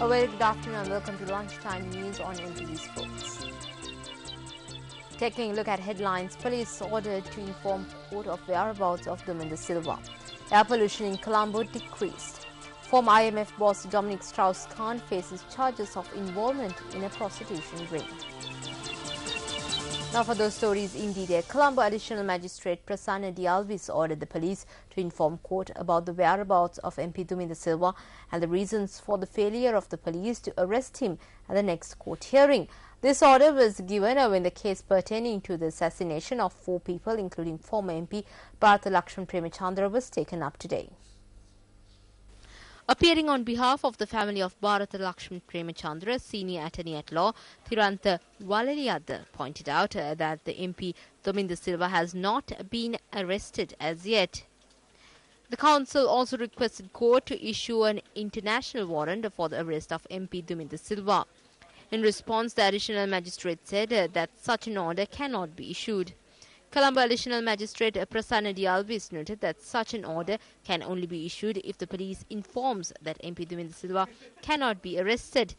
A very good afternoon and welcome to Lunchtime News on MP Sports. Taking a look at headlines, police ordered to inform court of whereabouts of Dhammika De Silva. Air pollution in Colombo decreased. Former IMF boss Dominic Strauss-Kahn faces charges of involvement in a prostitution ring. Now for those stories in detail, Colombo Additional Magistrate Prasanna De Silva ordered the police to inform court about the whereabouts of MP Dhammika De Silva and the reasons for the failure of the police to arrest him at the next court hearing. This order was given when the case pertaining to the assassination of 4 people, including former MP Bharatha was taken up today. Appearing on behalf of the family of Bharatha Lakshman Premachandra, senior attorney at law Thirantha Walaliyada pointed out that the MP Dhammika De Silva has not been arrested as yet. The council also requested court to issue an international warrant for the arrest of MP Dhammika De Silva. In response, the additional magistrate said that such an order cannot be issued. Colombo Additional Magistrate Prasanna De Silva noted that such an order can only be issued if the police informs that MP Dhammika De Silva cannot be arrested.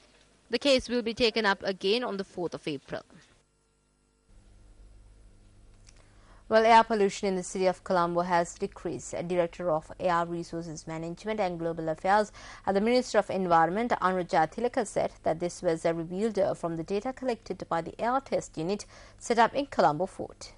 The case will be taken up again on the 4th of April. Well, air pollution in the city of Colombo has decreased. A director of Air Resources Management and Global Affairs at the Ministry of Environment, Anuja Thilaka, said that this was revealed from the data collected by the air test unit set up in Colombo Fort.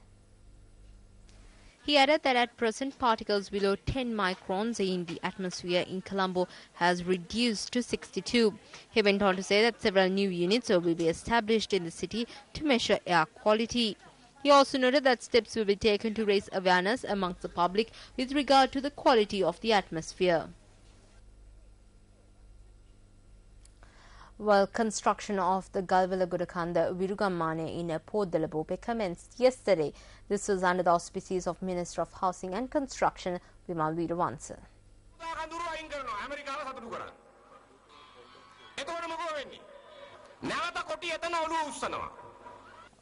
He added that at present particles below 10 microns in the atmosphere in Colombo has reduced to 62. He went on to say that several new units will be established in the city to measure air quality. He also noted that steps will be taken to raise awareness amongst the public with regard to the quality of the atmosphere. Well, construction of the Galwala-Gudakanda Virugammane in Port Delabope commenced yesterday. This was under the auspices of Minister of Housing and Construction, Vimal Veerawansa.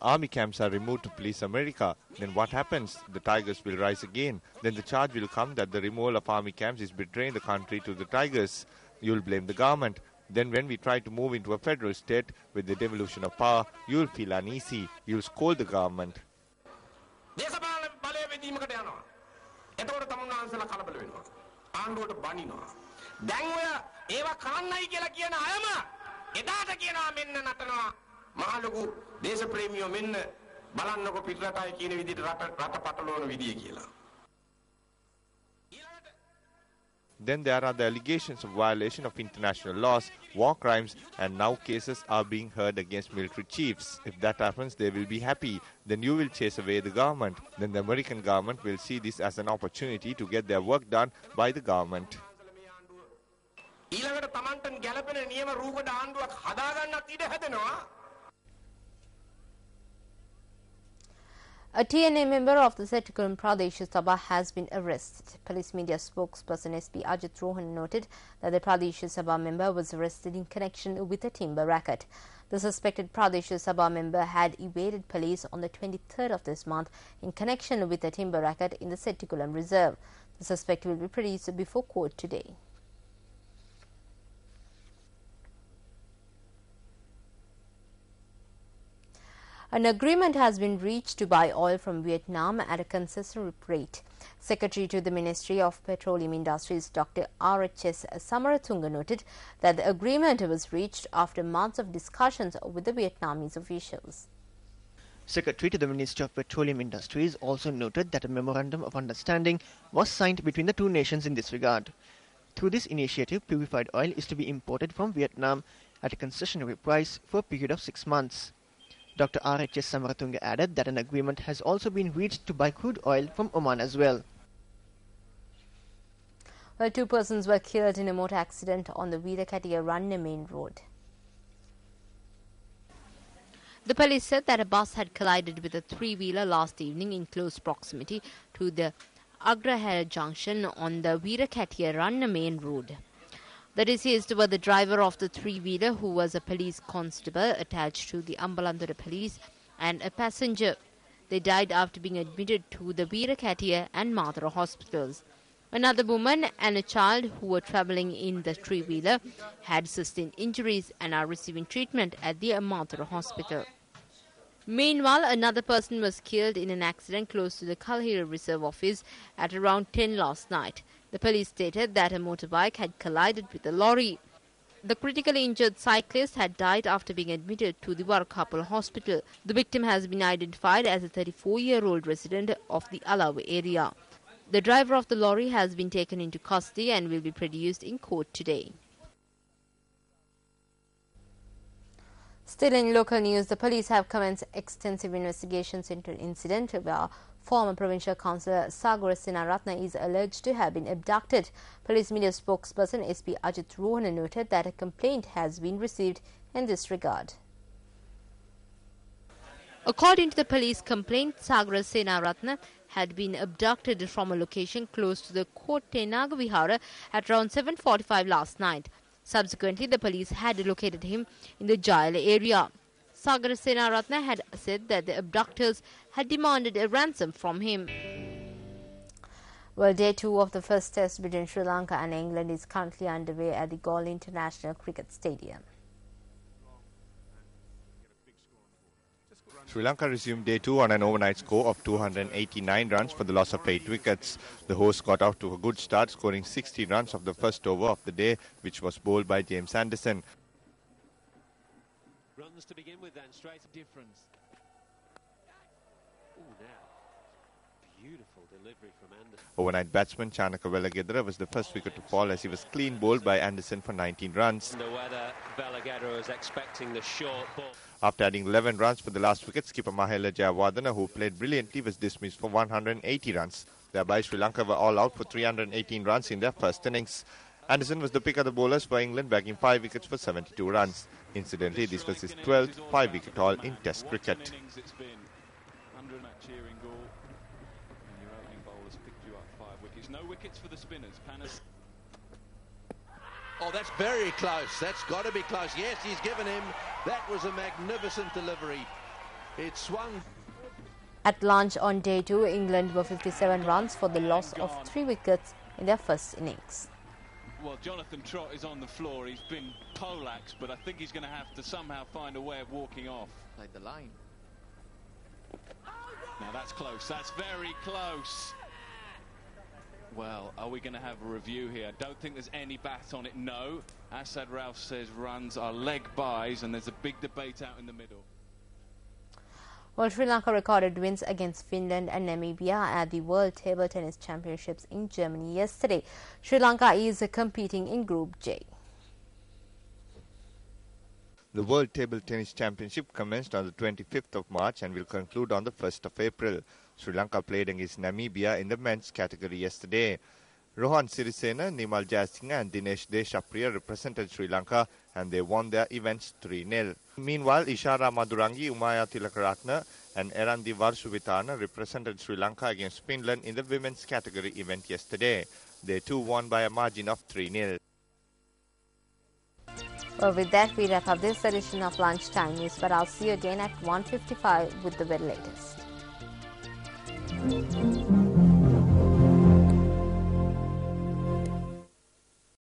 Army camps are removed to police America. Then what happens? The tigers will rise again. Then the charge will come that the removal of army camps is betraying the country to the tigers. You will blame the government. Then when we try to move into a federal state with the devolution of power, you will feel uneasy. You will scold the government. Then there are the allegations of violation of international laws, war crimes, and now cases are being heard against military chiefs. If that happens, they will be happy. Then you will chase away the government. Then the American government will see this as an opportunity to get their work done by the government. A TNA member of the Setikulam Pradesh Sabha has been arrested. Police media spokesperson SP Ajit Rohan noted that the Pradesh Sabha member was arrested in connection with a timber racket. The suspected Pradesh Sabha member had evaded police on the 23rd of this month in connection with a timber racket in the Setikulam Reserve. The suspect will be produced before court today. An agreement has been reached to buy oil from Vietnam at a concessionary rate. Secretary to the Ministry of Petroleum Industries, Dr. R.H.S. Samaratunga, noted that the agreement was reached after months of discussions with the Vietnamese officials. Secretary to the Ministry of Petroleum Industries also noted that a memorandum of understanding was signed between the two nations in this regard. Through this initiative, purified oil is to be imported from Vietnam at a concessionary price for a period of 6 months. Dr. R.H.S. Samaratunga added that an agreement has also been reached to buy crude oil from Oman as well. Well, 2 persons were killed in a motor accident on the Veerakatiya-Ranna main road. The police said that a bus had collided with a 3-wheeler last evening in close proximity to the Agrahara junction on the Veerakatiya-Ranna main road. The deceased were the driver of the 3-wheeler, who was a police constable attached to the Ambalandura police, and a passenger. They died after being admitted to the Veerakatiya and Madura hospitals. Another woman and a child who were travelling in the three-wheeler had sustained injuries and are receiving treatment at the Amatara hospital. Meanwhile, another person was killed in an accident close to the Kalhira Reserve Office at around 10 last night. The police stated that a motorbike had collided with a lorry. The critically injured cyclist had died after being admitted to the Warkapal hospital. The victim has been identified as a 34-year-old resident of the Alawa area. The driver of the lorry has been taken into custody and will be produced in court today. Still in local news, the police have commenced extensive investigations into an incident where former provincial councillor Sagar Senaratne is alleged to have been abducted. Police media spokesperson SP Ajit Rohana noted that a complaint has been received in this regard. According to the police complaint, Sagar Senaratne had been abducted from a location close to the Kotenag Vihara at around 7:45 last night. Subsequently, the police had located him in the jail area. Sagar Senaratne had said that the abductors had demanded a ransom from him. Well, day 2 of the first test between Sri Lanka and England is currently underway at the Galle International Cricket Stadium. Sri Lanka resumed day 2 on an overnight score of 289 runs for the loss of 8 wickets. The hosts got off to a good start, scoring 60 runs of the first over of the day, which was bowled by James Anderson. Runs to begin with then, straight difference. Ooh, now, beautiful delivery from Anderson. Overnight batsman Chanaka Velagedra was the first wicket to fall as he was clean bowled by Anderson for 19 runs. The weather, Velagedra was expecting the short ball. After adding 11 runs for the last wicket, skipper Mahela Jayawardena, who played brilliantly, was dismissed for 180 runs. Thereby, Sri Lanka were all out for 318 runs in their first innings. Anderson was the pick of the bowlers for England, bagging 5 wickets for 72 runs. Incidentally, this was his 12th 5-wicket haul in Test cricket. It's been under that cheering goal, and your opening bowlers picked you up 5 wickets. No wickets for the spinners. Panis. Oh, that's very close. That's got to be close. Yes, he's given him. That was a magnificent delivery. It swung. At lunch on day 2, England were 57 runs for the loss of 3 wickets in their first innings. Well, Jonathan Trott is on the floor. He's been poleaxed, but I think he's going to have to somehow find a way of walking off. Played the line. Now that's close. That's very close. Well, are we going to have a review here? I don't think there's any bat on it. No. Asad Ralph says runs are leg buys, and there's a big debate out in the middle. Well, Sri Lanka recorded wins against Finland and Namibia at the World Table Tennis Championships in Germany yesterday. Sri Lanka is competing in Group J. The World Table Tennis Championship commenced on the 25th of March and will conclude on the 1st of April. Sri Lanka played against Namibia in the men's category yesterday. Rohan Sirisena, Nimal Jayasinghe and Dinesh Deshapriya represented Sri Lanka and they won their events 3-0. Meanwhile, Ishara Madurangi, Umaya Tilakaratne and Erandi Varsuvitana represented Sri Lanka against Finland in the women's category event yesterday. They too won by a margin of 3-0. Well, with that, we wrap up this edition of Lunchtime News, but I'll see you again at 1:55 with the very latest.